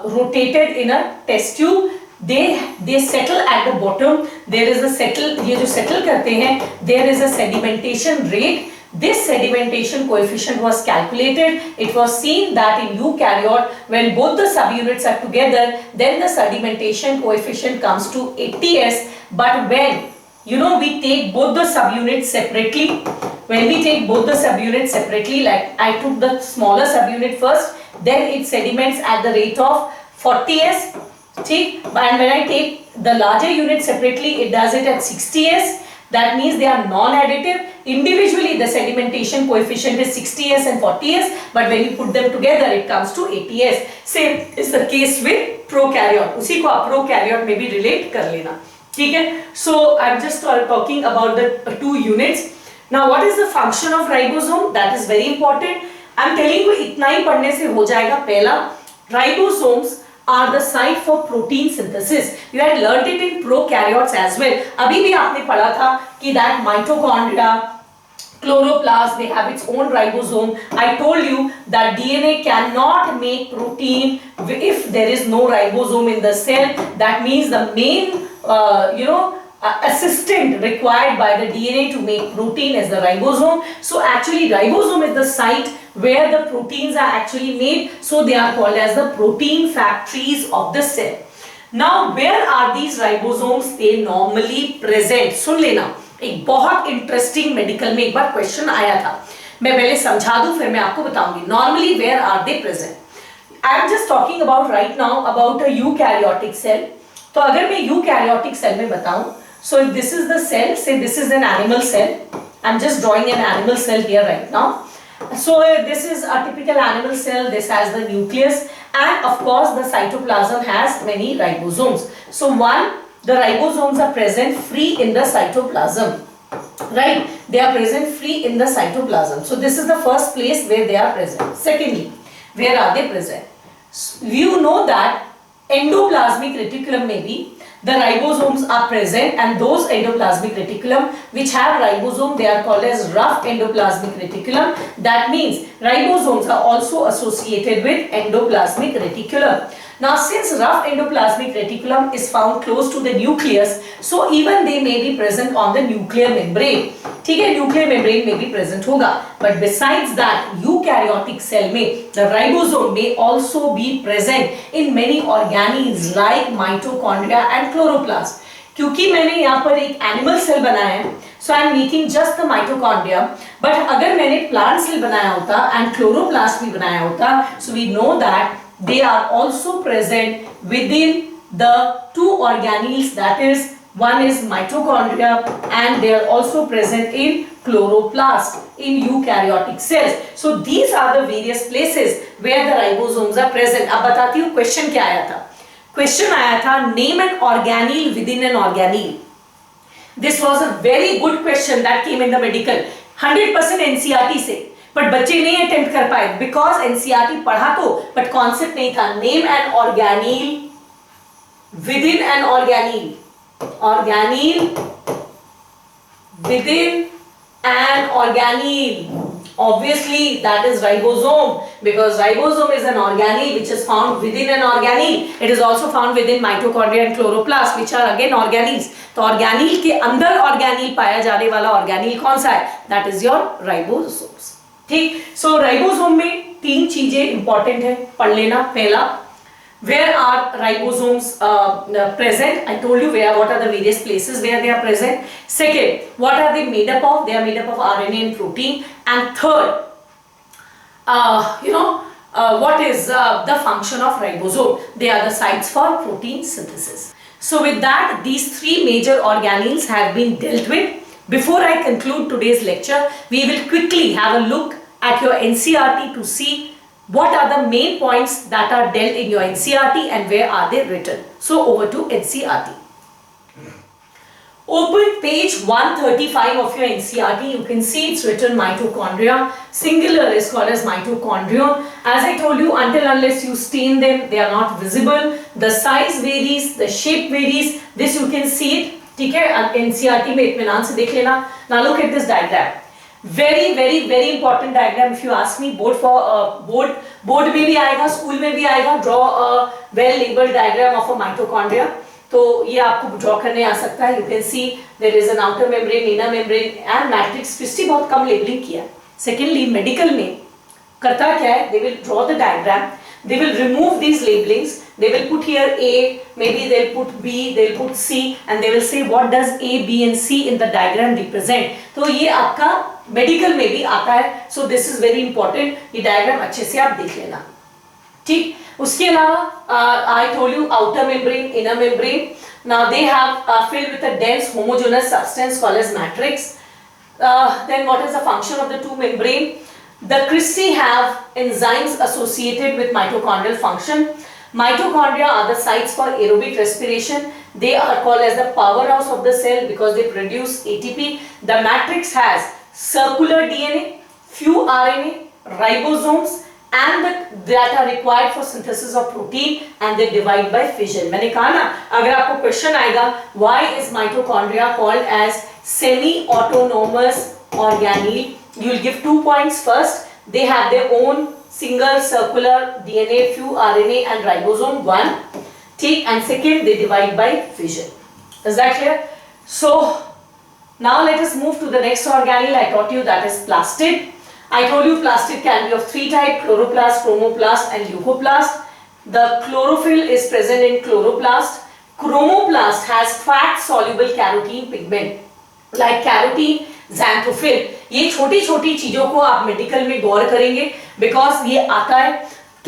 Speaker 1: rotated in a test tube, they settle at the bottom. There is a settle, ये जो settle करते हैं, there is a sedimentation rate. This sedimentation coefficient was calculated. It was seen that in eukaryote, when both the subunits are together, then the sedimentation coefficient comes to 80s. But when we take both the subunits separately, when we take both the subunits separately, like I took the smaller subunit first, then it sediments at the rate of 40s. And when I take the larger unit separately, it does it at 60s. That means they are non-additive. Individually, the sedimentation coefficient is 60s and 40s, but when you put them together, it comes to 80s. Same is the case with prokaryote. उसी को आप prokaryote में भी relate कर लेना. ठीक है? So I'm just talking about the two units. Now, what is the function of ribosome? That is very important. I'm telling you, इतना ही पढ़ने से हो जाएगा. पहला, ribosomes are the site for protein synthesis. You had learnt it in prokaryotes as well. अभी भी आपने पढ़ा था कि that mitochondria, chloroplast, they have its own ribosome. I told you that DNA cannot make protein if there is no ribosome in the cell. That means the main, assistant required by the DNA to make protein is the ribosome. So actually ribosome is the site where the proteins are actually made, so they are called as the protein factories of the cell. Now where are these ribosomes? They normally present. सुन लेना, एक बहुत interesting medical में एक बार question आया था, मैं पहले समझा दूं फिर मैं आपको बताऊंगी. Normally where are they present? I am just talking about right now about a eukaryotic cell. तो अगर मैं eukaryotic cell में बताऊं, so if this is the cell, say this is an animal cell. I'm just drawing an animal cell here right now. So this is a typical animal cell. This has the nucleus, and of course the cytoplasm has many ribosomes. So the ribosomes are present free in the cytoplasm, right? They are present free in the cytoplasm. So this is the first place where they are present. Secondly, where are they present? You know that endoplasmic reticulum may be, the ribosomes are present, and those endoplasmic reticulum which have ribosome, they are called as rough endoplasmic reticulum. That means ribosomes are also associated with endoplasmic reticulum. Now since rough endoplasmic reticulum is found close to the nucleus, so even they may be present on the nuclear membrane. ठीक है, nuclear membrane में भी present होगा. But besides that, eukaryotic cell में the ribosome may also be present in many organelles like mitochondria and chloroplast. क्योंकि मैंने यहाँ पर एक animal cell बनाया है, so I am making just the mitochondria. But अगर मैंने plant cell बनाया होता and chloroplast भी बनाया होता, so we know that they are also present within the two organelles, that is, one is mitochondria and they are also present in chloroplast in eukaryotic cells. So these are the various places where the ribosomes are present. अब बताती हूँ question क्या आया था. Question आया था, name an organelle within an organelle. This was a very good question that came in the medical. 100% NCERT से, but बच्चे नहीं attempt कर पाए because NCERT पढ़ा तो, but concept नहीं था. Name an organelle within an organelle. Organelle within an organelle. Obviously that is ribosome, because ribosome is an organelle which is found within an organelle. It is also found within mitochondria and chloroplast, which are again organelles. तो organelle के अंदर organelle पाया जाने वाला organelle कौन सा है? That is your ribosomes. ठीक. So ribosome में तीन चीजें important है, पढ़ लेना. पहला, where are ribosomes present? I told you what are the various places where they are present. Second, what are they made up of? They are made up of RNA and protein. And third, what is the function of ribosome? They are the sites for protein synthesis. So with that, these three major organelles have been dealt with. Before I conclude today's lecture, we will quickly have a look at your NCERT to see what are the main points that are dealt in your NCERT and where are they written. So over to NCERT. Open page 135 of your NCERT. You can see it's written mitochondria. Singular is called as mitochondrion. As I told you, until unless you stain them, they are not visible. The size varies, the shape varies. This you can see it. ठीक है, NCERT में इत्मीनान से देख लेना. Now look at this diagram. Very, very, very important diagram. If you ask me, board में भी आएगा, school में भी आएगा. Draw a well labeled diagram of a mitochondria. तो ये आपको ड्रॉ करने आ सकता है. You can see there is an outer membrane, inner membrane and matrix. Cristae बहुत कम लेबलिंग किया. सेकेंडली मेडिकल में करता क्या है, they will draw the diagram, they will remove these labelings, they will put here A, maybe they'll put B, they'll put C, and they will say what does A, B and C in the diagram represent. तो ये आपका medical में भी आता है. so this is very important. ये diagram अच्छे से आप देख लेना. ठीक. उसके अलावा I told you outer membrane, inner membrane. Now they have filled with a dense homogeneous substance called as matrix. Then what is the function of the two membrane? The cristae have enzymes associated with mitochondrial function. Mitochondria are the sites for aerobic respiration. They are called as the powerhouse of the cell because they produce ATP. The matrix has circular DNA, few RNA, ribosomes, and that are required for synthesis of protein, and they divide by fission. मैंने कहा ना, अगर आपको question आएगा why is mitochondria called as semi-autonomous organelle, you will give 2 points. First, they have their own single circular DNA, few RNA and ribosome 1. ठीक. And second, they divide by fission. Is that clear? So now let us move to the next organelle. I taught you that is plastid. I told you plastid can be of 3 types: chloroplast, chromoplast and leucoplast. The chlorophyll is present in chloroplast. Chromoplast has fat soluble carotene pigment like carotene, xanthophyll. ये छोटी छोटी चीजों को आप medical में गौर करेंगे because ये आता है.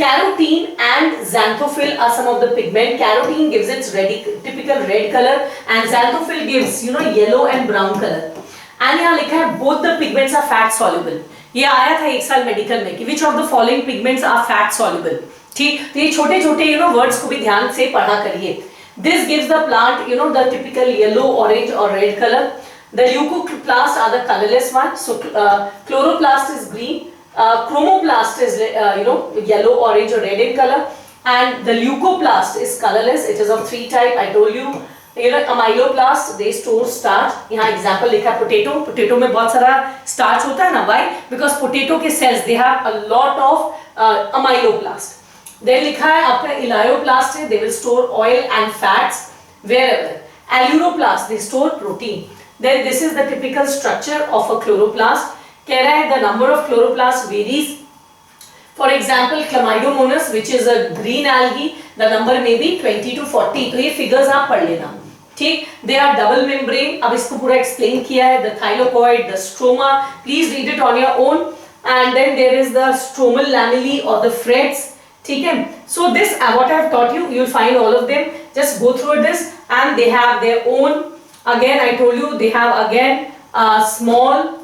Speaker 1: Carotene and xanthophyll are some of the pigment. Carotene gives its typical red color and xanthophyll gives yellow and brown color. And यहाँ लिखा है both the pigments are fat soluble. ये आया था एक साल मेडिकल में कि which of the following pigments are fat soluble. ठीक. तो ये छोटे छोटे वर्ड्स को भी ध्यान से पढ़ा करिए. This gives the plant the typical yellow, orange or red color. The leucoplast are the colorless one. So chloroplast is green, chromoplast is yellow, orange or red in color, and the leucoplast is colorless. It is of 3 types. I told you. Amyloplast, they store starch. यहाँ example लिखा है potato. Potato में बहुत सारा starch होता है ना. Why? Because potato के cells they have a lot of amyloplast. Then लिखा है आपका elaioplast है. They will store oil and fats wherever. Aleuroplast, they store protein. Then this is the typical structure of a chloroplast. कह रहा है the number of chloroplasts varies. For example, Chlamydomonas, which is a green algae, the number may be 20 to 40. तो ये figures आप पढ़ लेना. ठीक. They are double membrane. अब इसको पूरा explain किया है. The thylakoid, the stroma. Please read it on your own. And then there is the stromal lamellae or the frets. ठीक है. So this what I have taught you, you will find all of them. Just go through this, and they have their own. Again, I told you they have again a small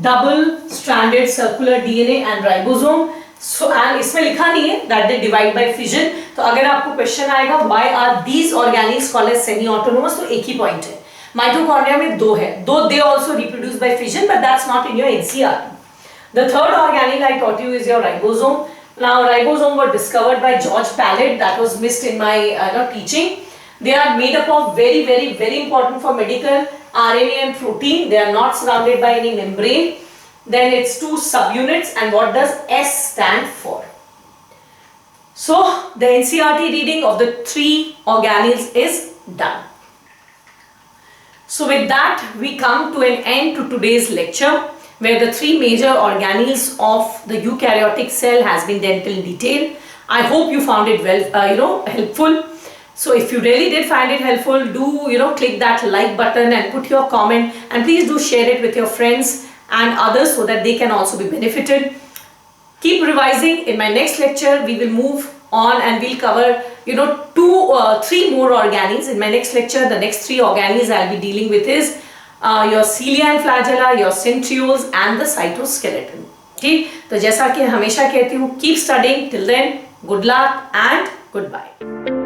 Speaker 1: double-stranded circular DNA and ribosome. So and इसमें लिखा नहीं है that they divide by fission. तो अगर आपको question आएगा why are these organelles called as semi-autonomous, तो एक ही पॉइंट है. माइटोकॉन्ड्रिया में 2 है. Though they also reproduce by fission, but that's not in your NCERT. The third organelle I taught you is your ribosome. Now ribosome were discovered by George Pallet. That was missed in my teaching. They are made up of very, very, very important for medical RNA and protein. They are not surrounded by any membrane. Then it's 2 subunits, and what does S stand for? So the NCERT reading of the 3 organelles is done. So with that we come to an end to today's lecture, where the 3 major organelles of the eukaryotic cell has been dealt in detail. I hope you found it well, helpful. So if you really did find it helpful, do click that like button and put your comment, and please do share it with your friends and others so that they can also be benefited. Keep revising. In my next lecture we will move on and we'll cover 3 more organelles. In my next lecture, the next 3 organelles I'll be dealing with is your cilia and flagella, your centrioles and the cytoskeleton. ठीक. तो जैसा कि हमेशा कहती हूँ, keep studying. Till then, good luck and goodbye.